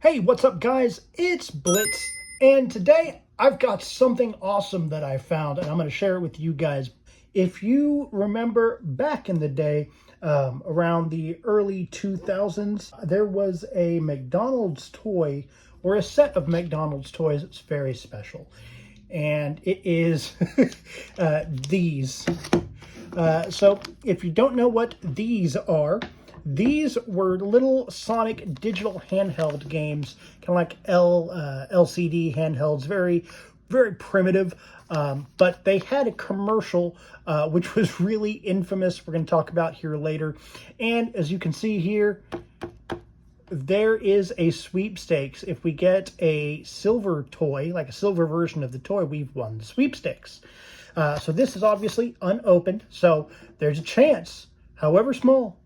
Hey, what's up guys? It's Blitz, and today I've got something awesome that I found, and I'm going to share it with you guys. If you remember back in the day, around the early 2000s, there was a McDonald's toy, or a set of McDonald's toys that's very special. And it is these. So if you don't know what these are, these were little Sonic digital handheld games, kind of like LCD handhelds, very, very primitive. But they had a commercial, which was really infamous. We're going to talk about here later. And as you can see here, there is a sweepstakes. If we get a silver toy, like a silver version of the toy, we've won the sweepstakes. So this is obviously unopened. So there's a chance, however small,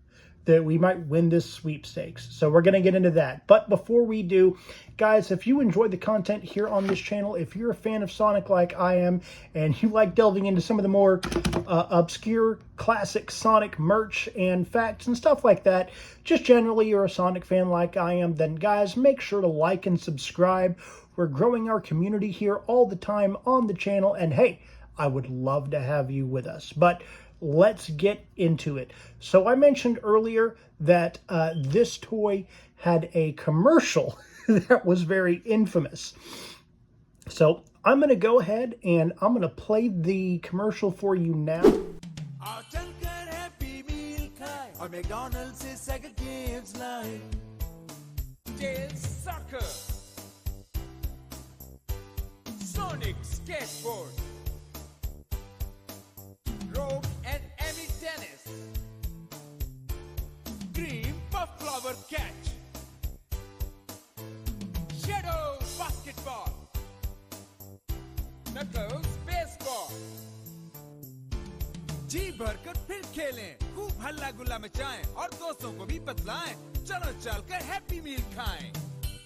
that we might win this sweepstakes. So we're going to get into that. But before we do, guys, if you enjoyed the content here on this channel, if you're a fan of Sonic like I am, and you like delving into some of the more obscure classic Sonic merch and facts and stuff like that, just generally you're a Sonic fan like I am, then guys, make sure to like and subscribe. We're growing our community here all the time on the channel, and hey, I would love to have you with us. But let's get into it. So I mentioned earlier that this toy had a commercial that was very infamous. So I'm going to go ahead and I'm going to play the commercial for you now. McDonald's is Sega Games Live. Tails Soccer. Sonic Skateboard. Rogue and Emmy Tennis. Dream Puff Flower Catch. Shadow Basketball. Knuckles Baseball. जी भरकर फिर खेलें, खूब हल्ला गुल्ला मचाएं और दोस्तों को भी बतलाएं। चलो चलकर हैप्पी मील खाएं।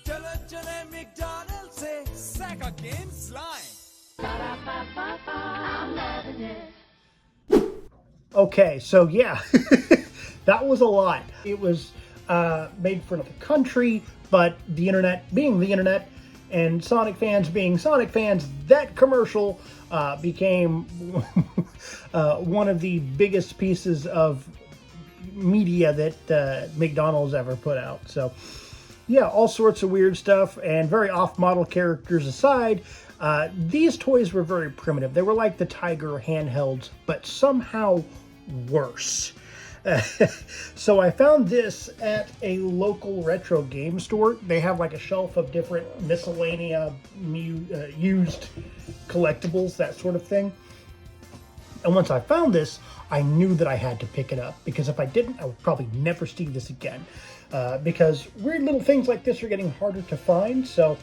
चलो चले मैकडॉनल्ड्स से Sega Games लाएं। I'm loving it. Okay, so yeah, that was a lot. It was made for another country, but the internet being the internet, and Sonic fans being Sonic fans, that commercial became one of the biggest pieces of media that McDonald's ever put out. So yeah, all sorts of weird stuff and very off-model characters aside, these toys were very primitive. They were like the Tiger handhelds, but somehow worse. So I found this at a local retro game store. They have like a shelf of different miscellaneous used collectibles, that sort of thing. And once I found this, I knew that I had to pick it up, because if I didn't, I would probably never see this again. Because weird little things like this are getting harder to find. So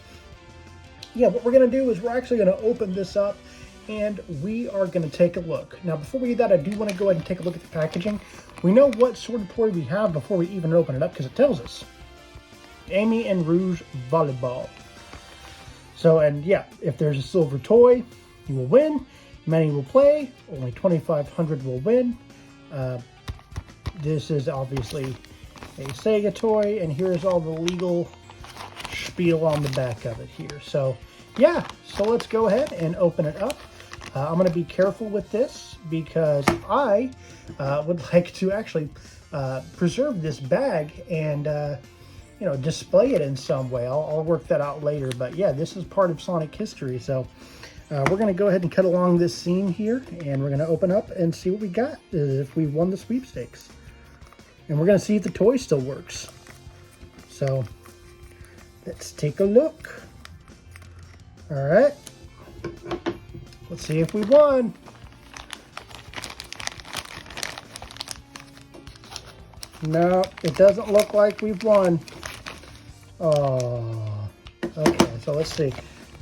yeah, what we're going to do is we're actually going to open this up and we are going to take a look. Now, before we do that, I do want to go ahead and take a look at the packaging. We know what sort of toy we have before we even open it up, because it tells us. Amy and Rouge Volleyball. So, and yeah, if there's a silver toy, you will win. Many will play. Only 2,500 will win. This is obviously a Sega toy, and here's all the legal spiel on the back of it here. So yeah, so let's go ahead and open it up. I'm going to be careful with this because I would like to actually preserve this bag and you know, display it in some way. I'll work that out later, but yeah, this is part of Sonic history. So we're going to go ahead and cut along this scene here, and we're going to open up and see what we got, if we won the sweepstakes. And we're going to see if the toy still works. So let's take a look. All right. Let's see if we won. No, it doesn't look like we've won. Oh, okay. So let's see.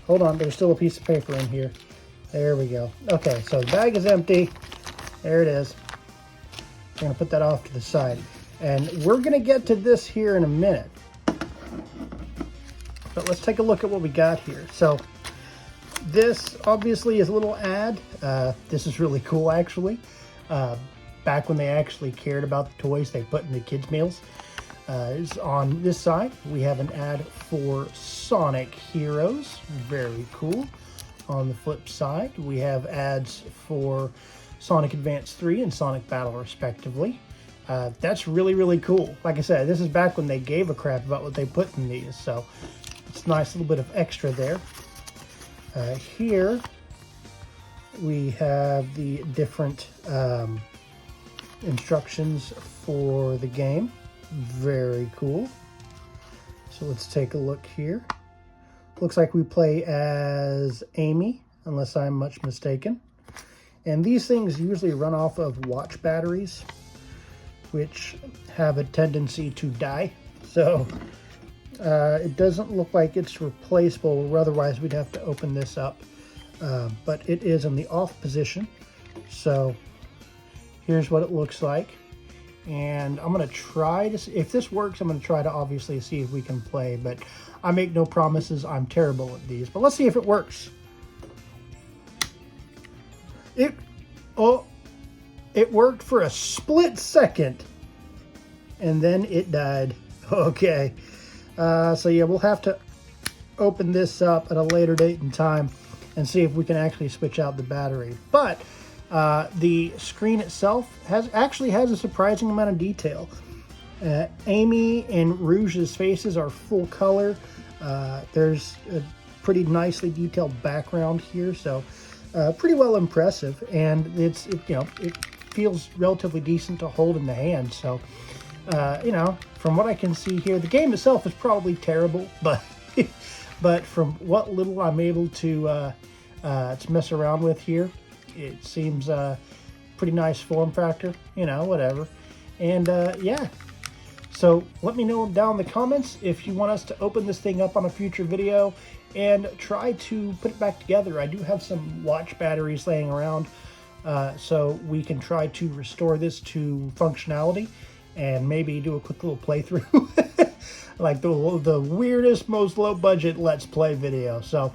Hold on. There's still a piece of paper in here. There we go. Okay. So the bag is empty. There it is. I'm going to put that off to the side. And we're going to get to this here in a minute. But let's take a look at what we got here. So this obviously is a little ad. This is really cool, actually. Back when they actually cared about the toys they put in the kids' meals. is on this side. We have an ad for Sonic Heroes. Very cool. On the flip side, we have ads for Sonic Advance 3 and Sonic Battle, respectively. That's really, really cool. Like I said, this is back when they gave a crap about what they put in these, so it's a nice little bit of extra there. Here, we have the different instructions for the game. Very cool. So let's take a look here. Looks like we play as Amy, unless I'm much mistaken. And these things usually run off of watch batteries, which have a tendency to die. So it doesn't look like it's replaceable, or otherwise we'd have to open this up. But it is in the off position. So here's what it looks like. And I'm going to try to see if this works. I'm going to try to obviously see if we can play, but I make no promises. I'm terrible at these, but let's see if it works. It worked for a split second and then it died. Okay. So yeah, we'll have to open this up at a later date and time and see if we can actually switch out the battery. But the screen itself actually has a surprising amount of detail. Amy and Rouge's faces are full color. There's a pretty nicely detailed background here, so pretty well impressive. And it feels relatively decent to hold in the hand. So from what I can see here, the game itself is probably terrible, but but from what little I'm able to mess around with here, it seems pretty nice form factor, whatever. And yeah, so let me know down in the comments if you want us to open this thing up on a future video and try to put it back together. I do have some watch batteries laying around, so we can try to restore this to functionality and maybe do a quick little playthrough like the weirdest, most low budget Let's Play video. So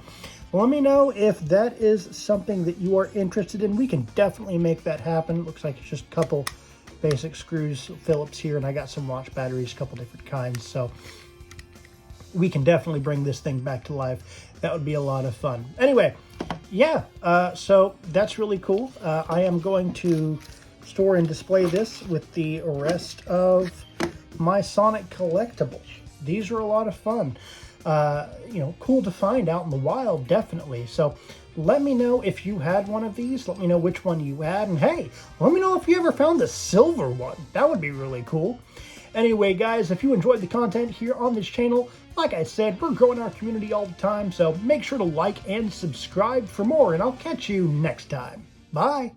let me know if that is something that you are interested in. We can definitely make that happen. Looks like it's just a couple basic screws, Phillips here, and I got some watch batteries, a couple different kinds. So we can definitely bring this thing back to life. That would be a lot of fun. Anyway, yeah, so that's really cool. I am going to store and display this with the rest of my Sonic collectibles. These are a lot of fun. Cool to find out in the wild, definitely. So let me know if you had one of these. Let me know which one you had. And hey, let me know if you ever found the silver one. That would be really cool. Anyway, guys, if you enjoyed the content here on this channel, like I said, we're growing our community all the time. So make sure to like and subscribe for more, and I'll catch you next time. Bye.